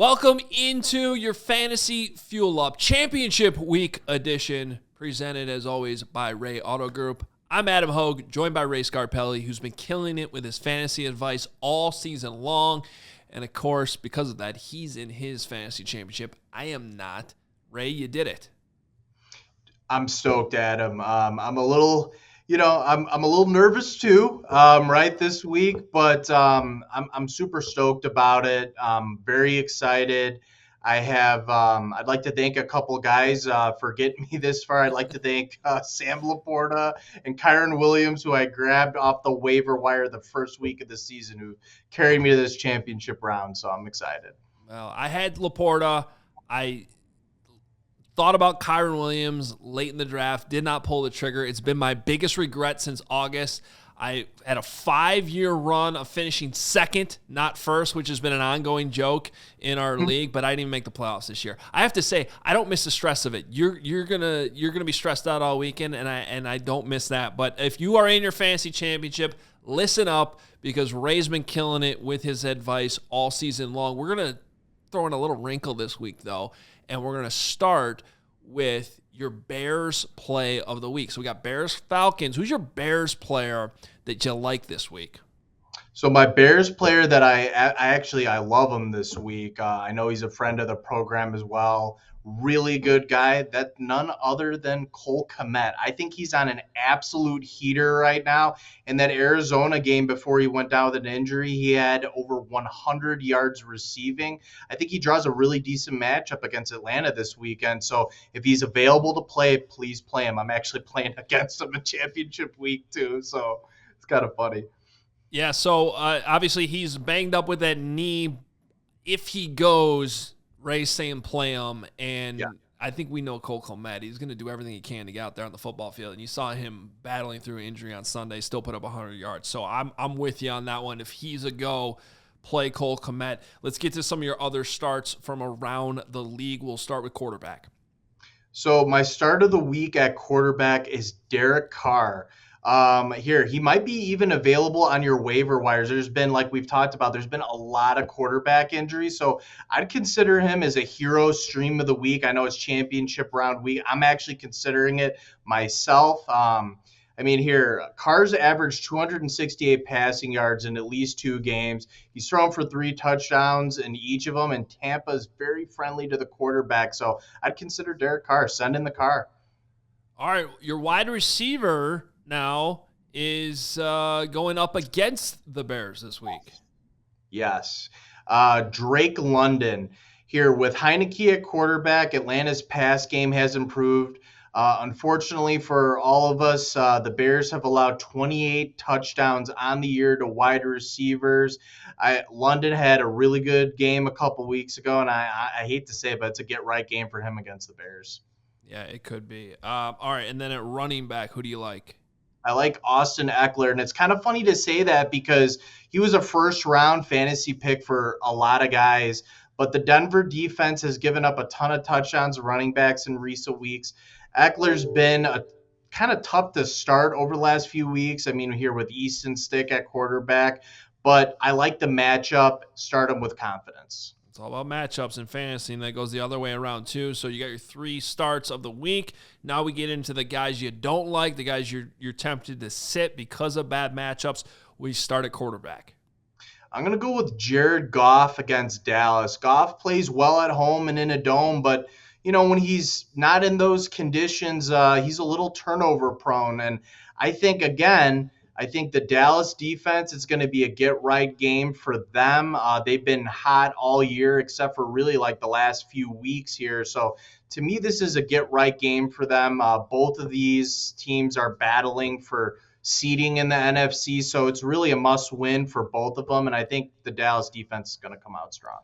Welcome into your Fantasy Fuel Up Championship Week edition, presented as always by Ray Autogroup. I'm Adam Hogue, joined by Ray Scarpelli, who's been killing it with his fantasy advice all season long. And of course, because of that, he's in his fantasy championship. I am not. Ray, you did it. I'm stoked, Adam. I'm a little, I'm a little nervous too, right this week, but I'm super stoked about it. Very excited. I'd like to thank a couple guys for getting me this far. I'd like to thank Sam Laporta and Kyron Williams, who I grabbed off the waiver wire the first week of the season, who carried me to this championship round. So I'm excited. Well, I had Laporta. I thought about Kyron Williams late in the draft, did not pull the trigger. It's been my biggest regret since August. I had a 5-year run of finishing second, not first, which has been an ongoing joke in our league, but I didn't even make the playoffs this year. I have to say, I don't miss the stress of it. You're gonna be stressed out all weekend, and I don't miss that. But if you are in your fantasy championship, listen up, because Ray's been killing it with his advice all season long. We're gonna throw in a little wrinkle this week, though, and we're going to start with your Bears play of the week. So we got Bears Falcons. Who's your Bears player that you like this week? So my Bears player that I love him this week. I know he's a friend of the program as well. Really good guy. That's none other than Cole Kmet. I think he's on an absolute heater right now. In that Arizona game before he went down with an injury, he had over 100 yards receiving. I think he draws a really decent matchup against Atlanta this weekend. So if he's available to play, please play him. I'm actually playing against him in championship week too. So it's kind of funny. Yeah, so obviously he's banged up with that knee. If he goes, Ray's saying play him, and yeah. I think we know Cole Kmet. He's going to do everything he can to get out there on the football field, and you saw him battling through injury on Sunday, still put up 100 yards. So I'm with you on that one. If he's a go, play Cole Kmet. Let's get to some of your other starts from around the league. We'll start with quarterback. So my start of the week at quarterback is Derek Carr. He might be even available on your waiver wires. There's been, like we've talked about, there's been a lot of quarterback injuries. So I'd consider him as a hero stream of the week. I know it's championship round week. I'm actually considering it myself. Carr's averaged 268 passing yards in at least 2 games. He's thrown for 3 touchdowns in each of them, and Tampa is very friendly to the quarterback. So I'd consider Derek Carr. Send in the car. All right, your wide receiver now is going up against the Bears this week. Yes. Drake London here with Heineke at quarterback. Atlanta's pass game has improved. Unfortunately for all of us, the Bears have allowed 28 touchdowns on the year to wide receivers. London had a really good game a couple weeks ago, and I hate to say it, but it's a get-right game for him against the Bears. Yeah, it could be. All right, and then at running back, who do you like? I like Austin Eckler, and it's kind of funny to say that because he was a first-round fantasy pick for a lot of guys, but the Denver defense has given up a ton of touchdowns to running backs in recent weeks. Eckler's been kind of tough to start over the last few weeks. Here with Easton Stick at quarterback, but I like the matchup. Start him with confidence. It's all about matchups in fantasy, and that goes the other way around too. So you got your 3 starts of the week. Now we get into the guys you don't like, the guys you're tempted to sit because of bad matchups. We start at quarterback. I'm going to go with Jared Goff against Dallas. Goff plays well at home and in a dome, but when he's not in those conditions, he's a little turnover prone. And I think the Dallas defense is going to be a get-right game for them. They've been hot all year except for really like the last few weeks here. So to me, this is a get-right game for them. Both of these teams are battling for seeding in the NFC, so it's really a must-win for both of them, and I think the Dallas defense is going to come out strong.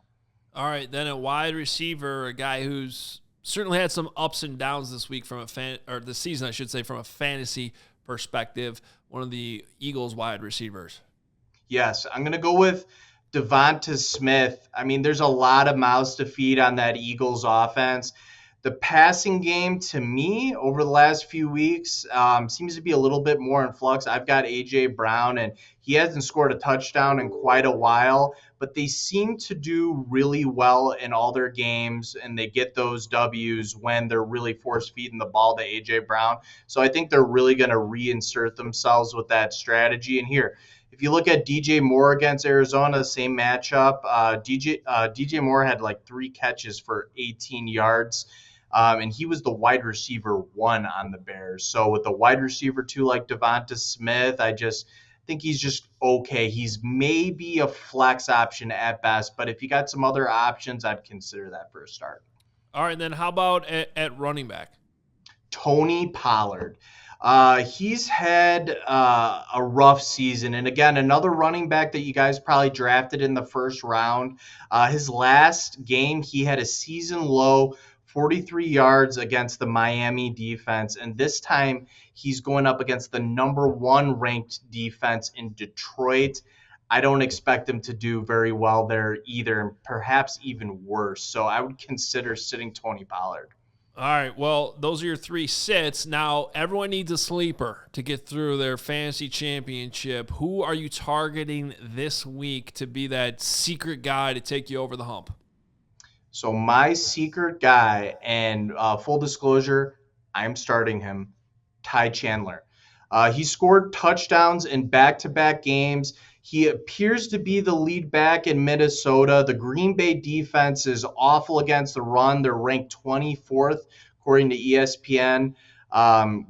All right, then at wide receiver, a guy who's certainly had some ups and downs this week from this season, I should say, from a fantasy perspective, one of the Eagles wide receivers. Yes, I'm going to go with Devonta Smith. There's a lot of mouths to feed on that Eagles offense. The passing game, to me, over the last few weeks, seems to be a little bit more in flux. I've got A.J. Brown, and he hasn't scored a touchdown in quite a while, but they seem to do really well in all their games, and they get those W's when they're really force-feeding the ball to A.J. Brown. So I think they're really going to reinsert themselves with that strategy. And here, if you look at DJ Moore against Arizona, same matchup, DJ Moore had like 3 catches for 18 yards. And he was the wide receiver 1 on the Bears. So with the wide receiver 2 like Devonta Smith, I just think he's just okay. He's maybe a flex option at best, but if you got some other options, I'd consider that for a start. All right, and then how about at running back? Tony Pollard. He's had a rough season. And again, another running back that you guys probably drafted in the first round. His last game, he had a season low 43 yards against the Miami defense. And this time he's going up against the number 1 ranked defense in Detroit. I don't expect him to do very well there either, perhaps even worse. So I would consider sitting Tony Pollard. All right, well, those are your 3 sits. Now, everyone needs a sleeper to get through their fantasy championship. Who are you targeting this week to be that secret guy to take you over the hump? So my secret guy, and full disclosure, I'm starting him, Ty Chandler. He scored touchdowns in back-to-back games. He appears to be the lead back in Minnesota. The Green Bay defense is awful against the run. They're ranked 24th, according to ESPN.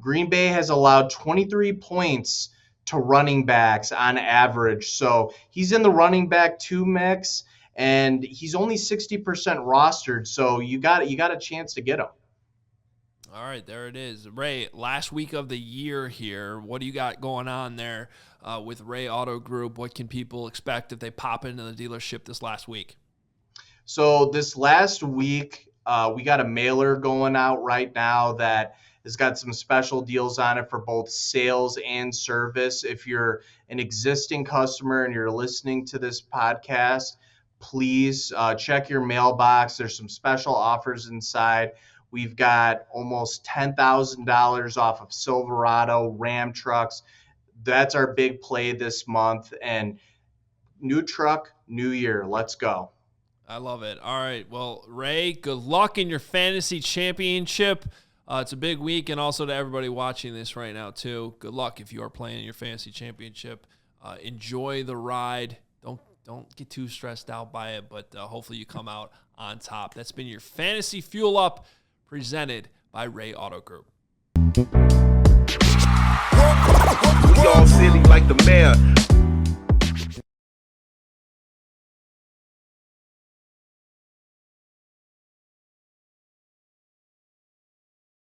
Green Bay has allowed 23 points to running backs on average. So he's in the running back 2 mix, and he's only 60% rostered. So you got a chance to get him. All right, there it is. Ray, last week of the year here, what do you got going on there with Ray Autogroup? What can people expect if they pop into the dealership this last week? So this last week, we got a mailer going out right now that has got some special deals on it for both sales and service. If you're an existing customer and you're listening to this podcast, please check your mailbox. There's some special offers inside. We've got almost $10,000 off of Silverado, Ram trucks. That's our big play this month. And new truck, new year. Let's go. I love it. All right. Well, Ray, good luck in your fantasy championship. It's a big week, and also to everybody watching this right now, too. Good luck if you are playing your fantasy championship. Enjoy the ride. Don't get too stressed out by it, but hopefully you come out on top. That's been your Fantasy Fuel Up, presented by Ray Autogroup. We all silly like the mayor.